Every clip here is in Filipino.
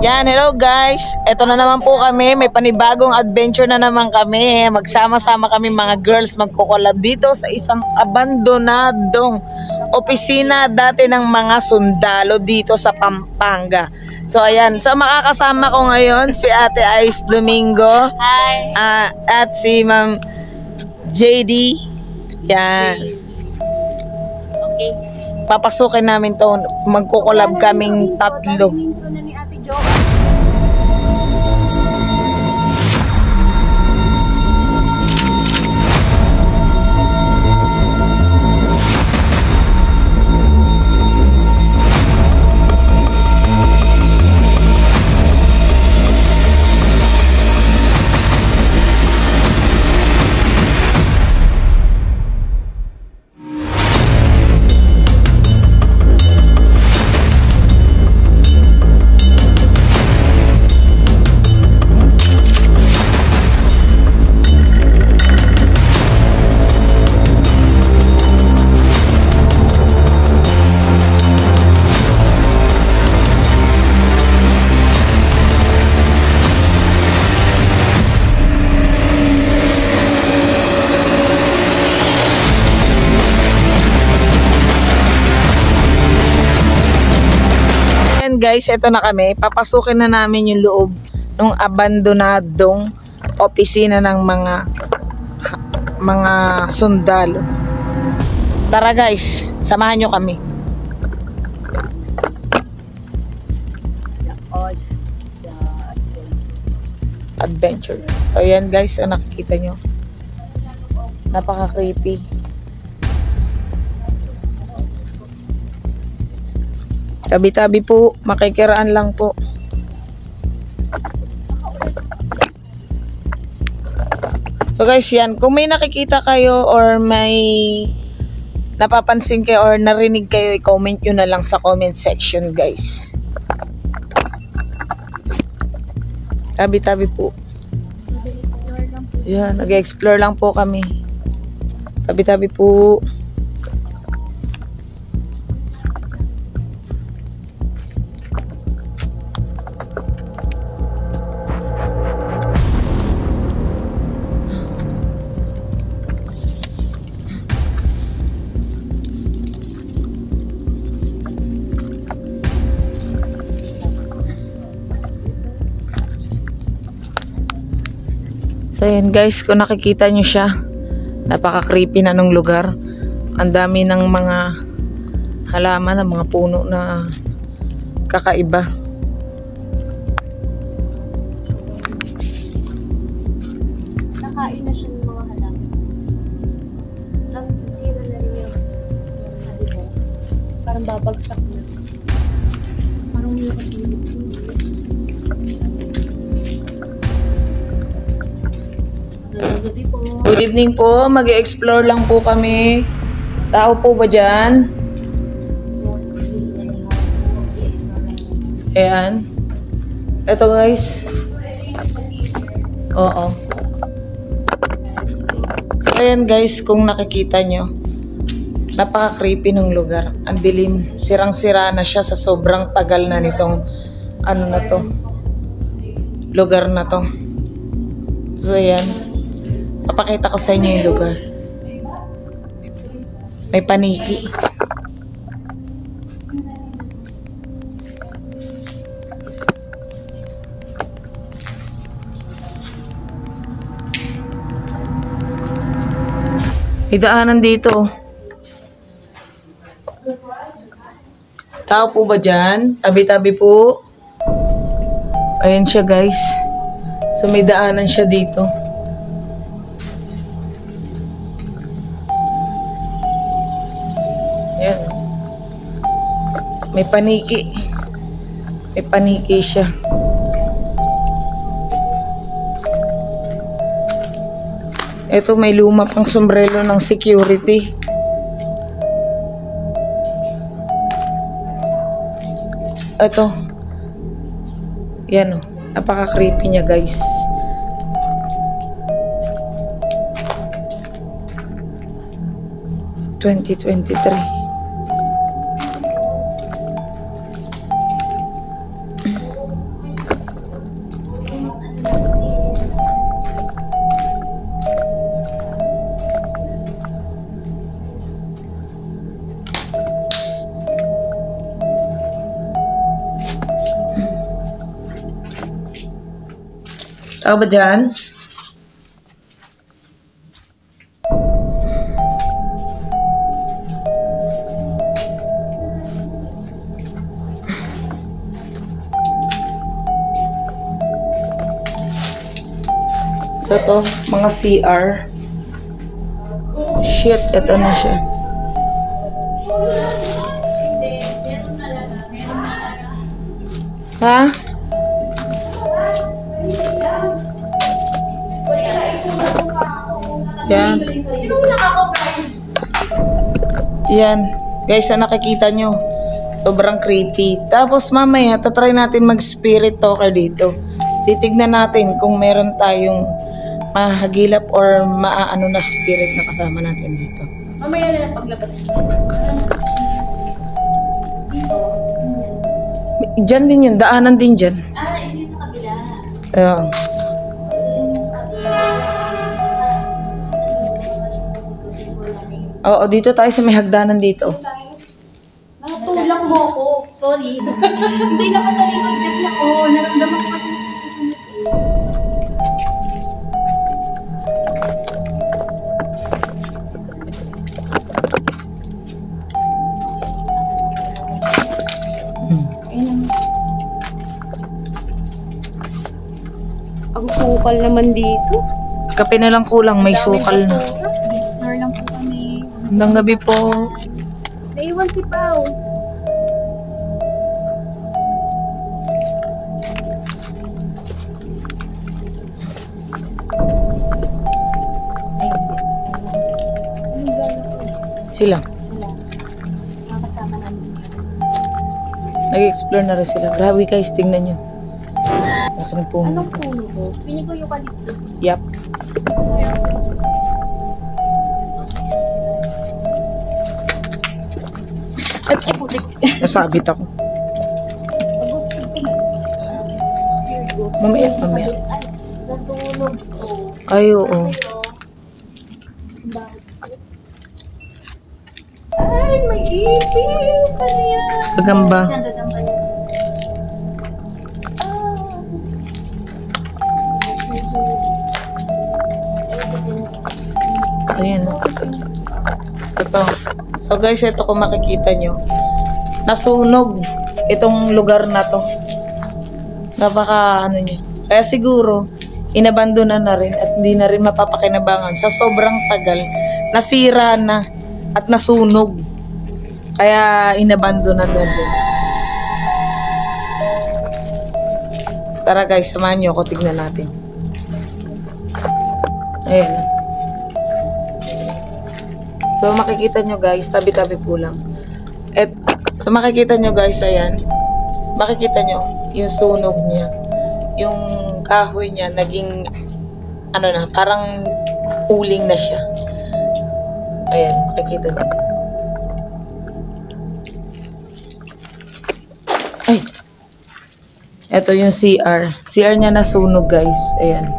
Yan, hello guys. Ito na naman po kami. May panibagong adventure na naman kami. Magsama-sama kami mga girls magkukolab dito sa isang abandonadong opisina dati ng mga sundalo dito sa Pampanga. So ayan, so makakasama ko ngayon si Ate Ice Domingo. Hi. At si Ma'am JD. Yan. Okay. Papasukin namin to. Magkukolab kaming tatlo. Guys, ito na kami. Papasukin na namin yung loob ng abandonadong opisina ng mga sundalo. Tara guys, samahan nyo kami. Adventure. So yan guys, nakikita nyo. Napaka-creepy. Tabi-tabi po, makikiraan lang po. So guys, yan. Kung may nakikita kayo or may napapansin kayo or narinig kayo, i-comment nyo na lang sa comment section guys. Tabi-tabi po. Yan, nag-explore lang po kami. Tabi-tabi po. So ayan guys, kung nakikita nyo siya, napaka-creepy na ng lugar. Ang dami ng mga halaman, ng mga puno na kakaiba. Nakain na siya ng mga halaman. Tapos sira na rin yung halibo. Parang babagsak na. Parang hindi nakasilip. Good evening po, mag-explore lang po kami. Tao po ba dyan? Ayan. Ito guys. Oo. So ayan guys, kung nakikita nyo, napaka-creepy ng lugar. Ang dilim, sirang-sira na siya sa sobrang tagal na nitong ano na to, lugar na to. So ayan, papakita ko sa inyo yung lugar. May paniki. May daanan dito. Tao po ba dyan? Tabi-tabi po. Ayan siya guys. So may daanan siya dito. Ayan. May paniki. May paniki siya. Ito may luma pang sombrero ng security. Ito. Yan o. Napaka-creepy niya guys. (2023) Tao ba dyan? So to, mga CR. Shit, ito na siya. Ha? Yan. Yan. Guys, na nakikita nyo. Sobrang creepy. Tapos mamaya, tatry natin mag-spirit talker dito. Titignan natin kung meron tayong mahagilap or maaano na spirit na kasama natin dito. Mamaya na lang paglabas. Dito. Diyan din yun. Daanan din dyan. Ito yung sa kabila. Ayan. Oo, dito tayo sa may hagdanan dito. Nakatulak mo ako. Sorry. Hindi nakatalikod kasi ako. Naramdaman ko kasi yung sitwasyon na ito. Ang sukal naman dito. Kape na lang kulang, may sukal na. Explore lang po kami. Hanggang gabi po. Naiwan si Pao. Sila. Nakasama namin. Nag-explore na rin sila. Grabe guys, tingnan nyo. Laki ng puno. Anong puno to? Pinig ko eucalyptus. Yap. Ay, putik. Nasabit ako. Pag-gusto ko na. Mamaya, mamaya. Ay, nasunog ko. Ay, oo. Ay, may ipis! Ano yan? Gagamba. Gagamba yan. Ayan. Ito. So guys, ito kung makikita nyo. Nasunog itong lugar na to. Napaka ano nyo. Kaya siguro, inabandona na rin at hindi na rin mapapakinabangan sa sobrang tagal. Nasira na at nasunog. Kaya inabandona na din. Tara guys, samahan nyo ako. Tignan natin. Ayan. So makikita nyo guys, tabi-tabi po lang. So makikita nyo guys, ayan. Makikita nyo yung sunog niya. Yung kahoy niya naging ano na, parang uling na siya. Ayan, makikita nyo. Ay. Ito yung CR. CR niya nasunog guys. Ayan.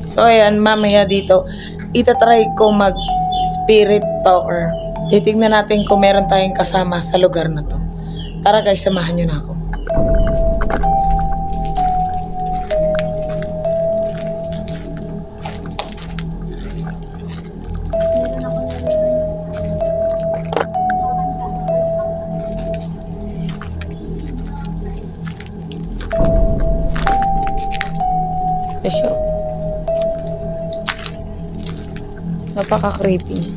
So, ayan, mamaya dito, itatry ko mag-spirit talker. Titignan natin kung meron tayong kasama sa lugar na to. Tara guys, samahan nyo na ako. Pesyo. Napaka-creepy.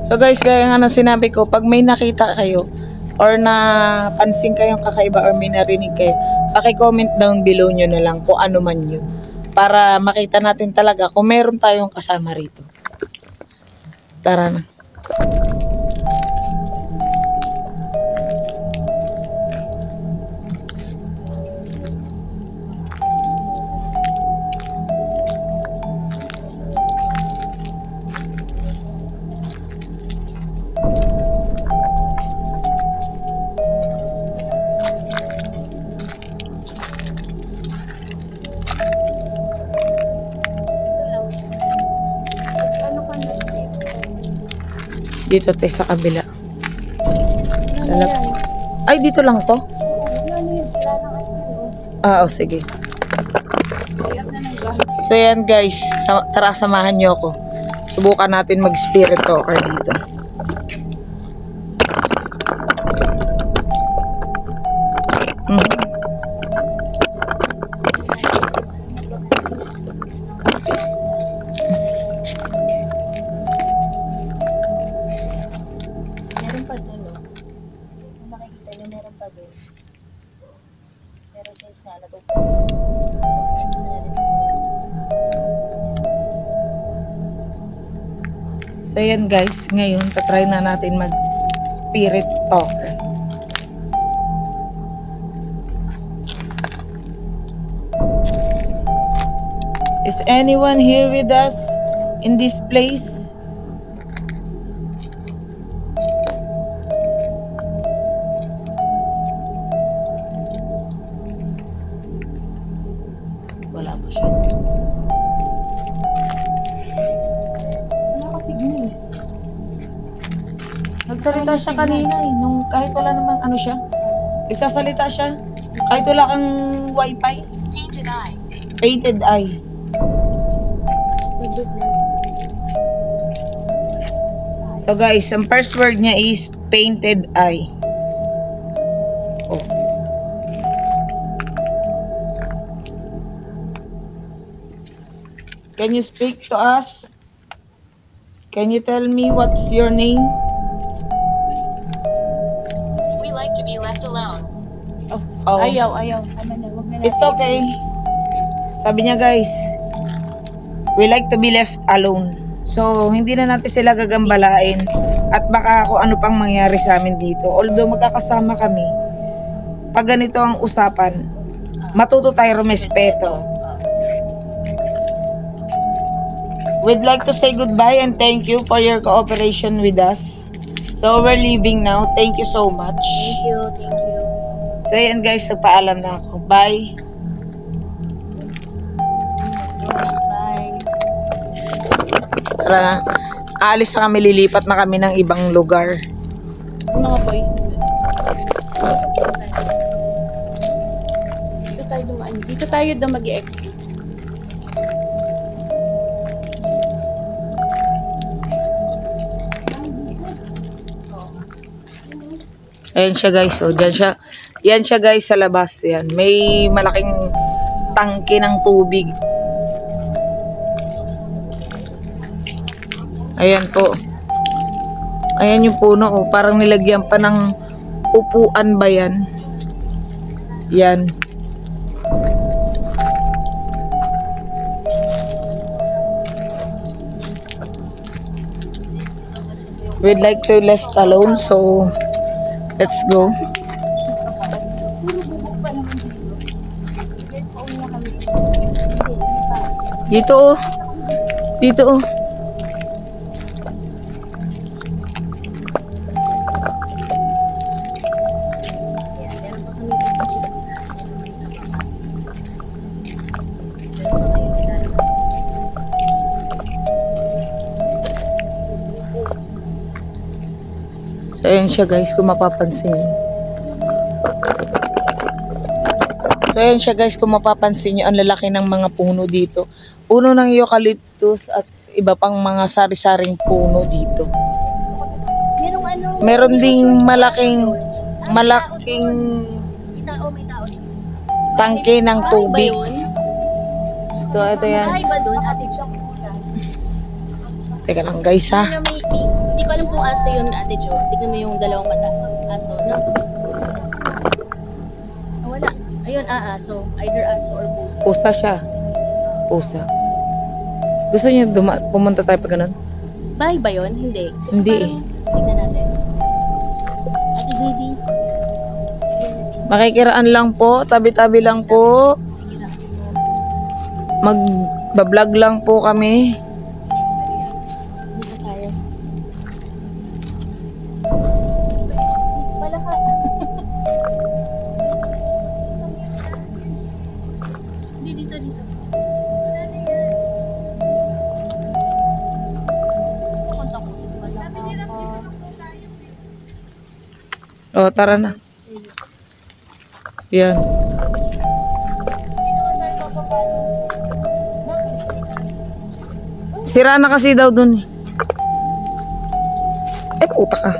So guys, gaya nga ng sinabi ko, pag may nakita kayo or napansin kayong kakaiba or may narinig kayo, paki-comment down below nyo na lang kung ano man yun. Para makita natin talaga kung meron tayong kasama rito. Tara na. Dito tayo sa kabila. Ano yan? Ay, dito lang to? Ano yun? Sila ng ano? Sige. So yan guys, tara samahan nyo ako. Subukan natin mag-spirit talker dito. Meron pa doon, no? Kung makikita nyo, meron pa doon. Pero since nga, So yan guys, ngayon tatry na natin mag-spirit talker. Is anyone here with us in this place? Wala po siya. Wala kasi gini. Nagsalita siya kanina eh, nung kahit wala naman ano siya. Nagsasalita siya. Kahit wala kang wifi. Painted eye. Painted eye. So guys, ang first word niya is painted eye. Oh. Can you speak to us? Can you tell me what's your name? We like to be left alone. Oh. Ayaw. Ano na, wag na It's okay. Sabi niya guys, we like to be left alone. So, hindi na natin sila gagambalain at baka kung ano pang mangyari sa amin dito. Although magkakasama kami, pag ganito ang usapan, matuto tayo rumespeto. We'd like to say goodbye and thank you for your cooperation with us. So, we're leaving now. Thank you so much. Thank you. So, ayan guys, nagpaalam na ako. Bye! Bye. Tara, aalis na kami, lilipat na kami ng ibang lugar. Yung mga boys. Dito tayo dumaan. Dito tayo daw mag-i-exit. Ayan siya guys, so dyan siya. Yan siya guys sa labas. Yan. May malaking tangke ng tubig. Ayan po. Ayan yung puno oh. Parang nilagyan pa ng upuan ba yan? Yan. We'd like to left alone, so let's go. Dito oh. Dito oh. So ayan siya guys, kung mapapansin. So ayan siya guys, kung mapapansin nyo, ang lalaki ng mga puno dito. Puno ng eucalyptus at iba pang mga sari-saring puno dito. Meron ding malaking May tao. tangke ng tubig. So ito yan. Bahay ba doon, Ate Jo? Teka lang guys ha. Hindi ko alam kung aso yun, Ate Jo. Tignan mo yung dalawang mata. Aso, no? Wala. Ayun, aso. Either aso or pusa. Pusa siya. Pusa. Gusto niyo pumunta tayo pag ganun? Bahay ba yun? Hindi. Kasi Hindi parang, tignan natin. Ate JD. Makikiraan lang po, tabi-tabi lang po. Mag-vlog lang po kami. Dito tayo. Wala ka. Hindi, dito. Kontak ko. Wala ka. O, tara na. Yan. Sira na kasi daw dun eh. Eh, puta ka.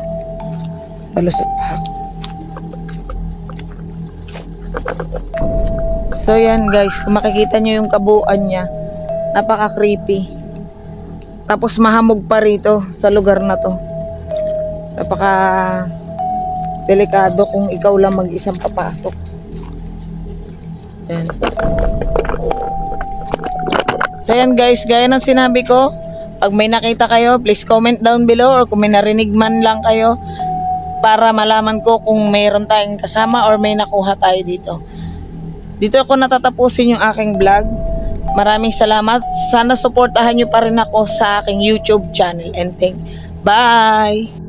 Balusot pa ako. So yan guys, kung makikita nyo yung kabuuan niya, napaka-creepy. Tapos mahamog pa rito sa lugar na to. Napaka-delikado kung ikaw lang mag-isang papasok. Yan. So yan guys, gaya ng sinabi ko, pag may nakita kayo, please comment down below, or kung may narinig man lang kayo, para malaman ko kung mayroon tayong kasama or may nakuha tayo dito. Dito ako natatapusin yung aking vlog. Maraming salamat. Sana suportahan nyo pa rin ako sa aking YouTube channel. And bye!